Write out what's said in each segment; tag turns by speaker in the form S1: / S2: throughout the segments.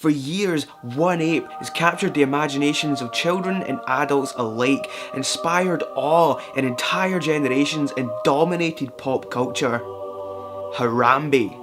S1: For years, one ape has captured the imaginations of children and adults alike, inspired awe in entire generations and dominated pop culture. Harambe.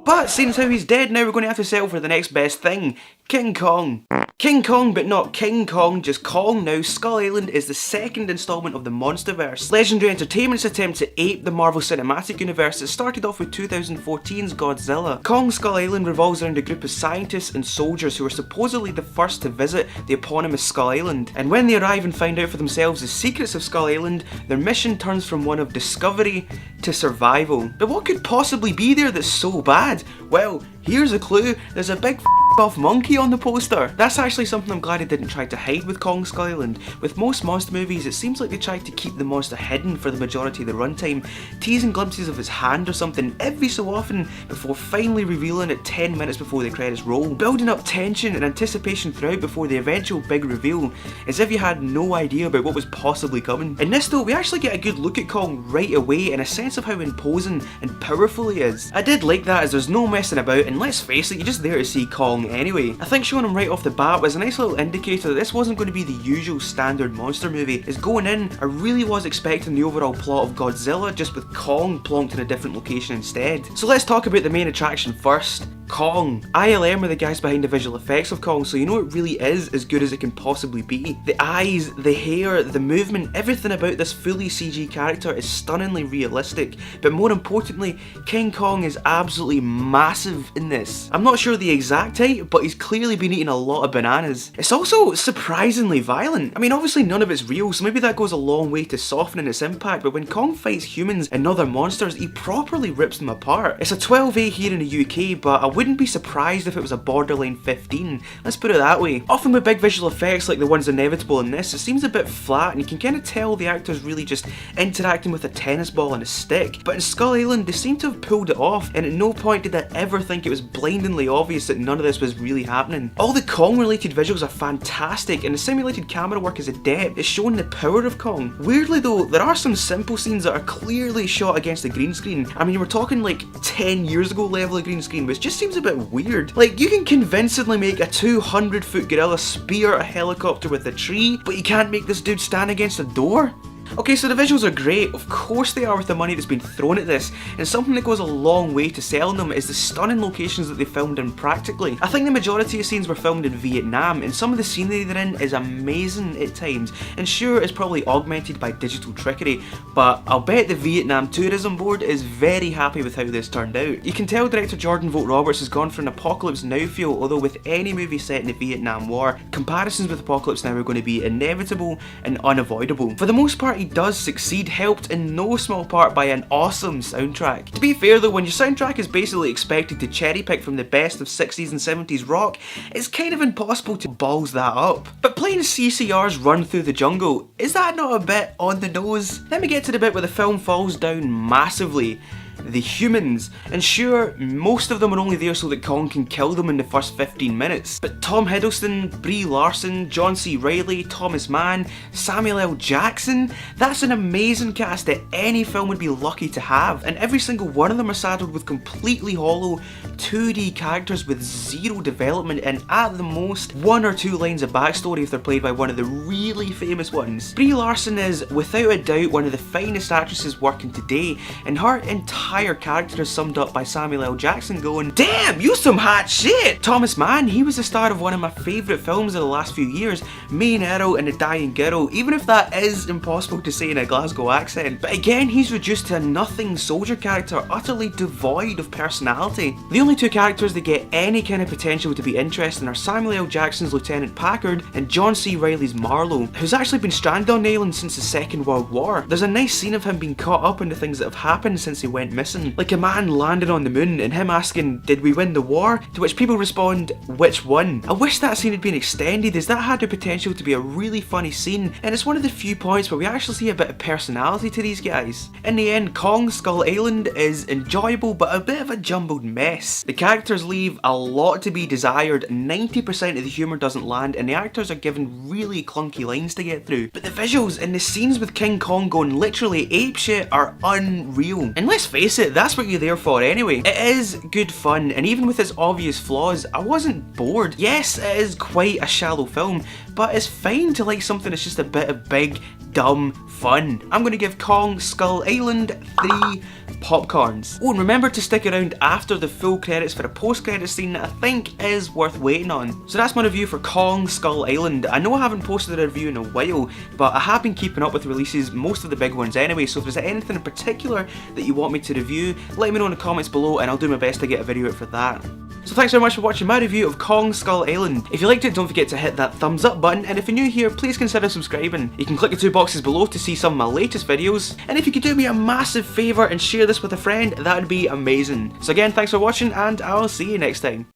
S1: But since how he's dead now, we're going to have to settle for the next best thing. King Kong. King Kong, but not King Kong, just Kong now. Skull Island is the second installment of the MonsterVerse, Legendary Entertainment's attempt to ape the Marvel Cinematic Universe that started off with 2014's Godzilla. Kong Skull Island revolves around a group of scientists and soldiers who are supposedly the first to visit the eponymous Skull Island. And when they arrive and find out for themselves the secrets of Skull Island, their mission turns from one of discovery to survival. But what could possibly be there that's so bad? Well, here's a clue. There's a big buff monkey on the poster. That's actually something I'm glad I didn't try to hide with Kong Skull Island. With most monster movies, it seems like they tried to keep the monster hidden for the majority of the runtime, teasing glimpses of his hand or something every so often before finally revealing it 10 minutes before the credits roll, building up tension and anticipation throughout before the eventual big reveal, as if you had no idea about what was possibly coming. In this though, we actually get a good look at Kong right away and a sense of how imposing and powerful he is. I did like that, as there's no messing about, and let's face it, you're just there to see Kong anyway. I think showing him right off the bat was a nice little indicator that this wasn't going to be the usual standard monster movie, as going in, I really was expecting the overall plot of Godzilla, just with Kong plonked in a different location instead. So let's talk about the main attraction first. Kong. ILM are the guys behind the visual effects of Kong, so you know it really is as good as it can possibly be. The eyes, the hair, the movement, everything about this fully CG character is stunningly realistic, but more importantly, King Kong is absolutely massive in this. I'm not sure the exact height, but he's clearly been eating a lot of bananas. It's also surprisingly violent. I mean, obviously none of it's real, so maybe that goes a long way to softening its impact, but when Kong fights humans and other monsters, he properly rips them apart. It's a 12A here in the UK, but I wouldn't be surprised if it was a borderline 15, let's put it that way. Often with big visual effects like the ones inevitable in this, it seems a bit flat and you can kind of tell the actor's really just interacting with a tennis ball and a stick. But in Skull Island, they seem to have pulled it off, and at no point did I ever think it was blindingly obvious that none of this was really happening. All the Kong related visuals are fantastic, and the simulated camera work is adept at showing the power of Kong. Weirdly though, there are some simple scenes that are clearly shot against the green screen. I mean, we're talking like 10 years ago level of green screen, which just seems a bit weird. Like, you can convincingly make a 200-foot gorilla spear a helicopter with a tree, but you can't make this dude stand against a door? Okay, so the visuals are great, of course they are with the money that's been thrown at this, and something that goes a long way to selling them is the stunning locations that they filmed in practically. I think the majority of scenes were filmed in Vietnam, and some of the scenery they're in is amazing at times, and sure, it's probably augmented by digital trickery, but I'll bet the Vietnam Tourism Board is very happy with how this turned out. You can tell director Jordan Vogt-Roberts has gone for an Apocalypse Now feel, although with any movie set in the Vietnam War, comparisons with Apocalypse Now are going to be inevitable and unavoidable. For the most part, he does succeed, helped in no small part by an awesome soundtrack. To be fair though, when your soundtrack is basically expected to cherry pick from the best of 60s and 70s rock, it's kind of impossible to balls that up. But playing CCR's Run Through the Jungle, is that not a bit on the nose? Then we get to the bit where the film falls down massively. The humans, and sure, most of them are only there so that Kong can kill them in the first 15 minutes, but Tom Hiddleston, Brie Larson, John C. Reilly, Thomas Mann, Samuel L. Jackson, that's an amazing cast that any film would be lucky to have, and every single one of them are saddled with completely hollow 2D characters with zero development and at the most 1 or 2 lines of backstory if they're played by one of the really famous ones. Brie Larson is without a doubt one of the finest actresses working today, and her entire character is summed up by Samuel L. Jackson going, "Damn, you some hot shit!" Thomas Mann, he was the star of one of my favourite films of the last few years, Main Arrow and the Dying Girl, even if that is impossible to say in a Glasgow accent. But again, he's reduced to a nothing soldier character, utterly devoid of personality. The only 2 characters that get any kind of potential to be interesting are Samuel L. Jackson's Lieutenant Packard and John C. Reilly's Marlowe, who's actually been stranded on the island since the Second World War. There's a nice scene of him being caught up in the things that have happened since he went missing, like a man landing on the moon and him asking, "Did we win the war?" To which people respond, "Which one?" I wish that scene had been extended, as that had the potential to be a really funny scene, and it's one of the few points where we actually see a bit of personality to these guys. In the end, Kong Skull Island is enjoyable but a bit of a jumbled mess. The characters leave a lot to be desired, 90% of the humour doesn't land, and the actors are given really clunky lines to get through. But the visuals and the scenes with King Kong going literally apeshit are unreal. And let's face face it, that's what you're there for anyway. It is good fun, and even with its obvious flaws, I wasn't bored. Yes, it is quite a shallow film, but it's fine to like something that's just a bit of big, dumb fun. I'm going to give Kong Skull Island 3 popcorns. Oh, and remember to stick around after the full credits for a post-credit scene that I think is worth waiting on. So that's my review for Kong Skull Island. I know I haven't posted a review in a while, but I have been keeping up with releases, most of the big ones anyway, so if there's anything in particular that you want me to review, let me know in the comments below and I'll do my best to get a video out for that. So thanks very much for watching my review of Kong Skull Island. If you liked it, don't forget to hit that thumbs up button, and if you're new here, please consider subscribing. You can click the 2 boxes below to see some of my latest videos, and if you could do me a massive favour and share this with a friend, that would be amazing. So again, thanks for watching, and I'll see you next time.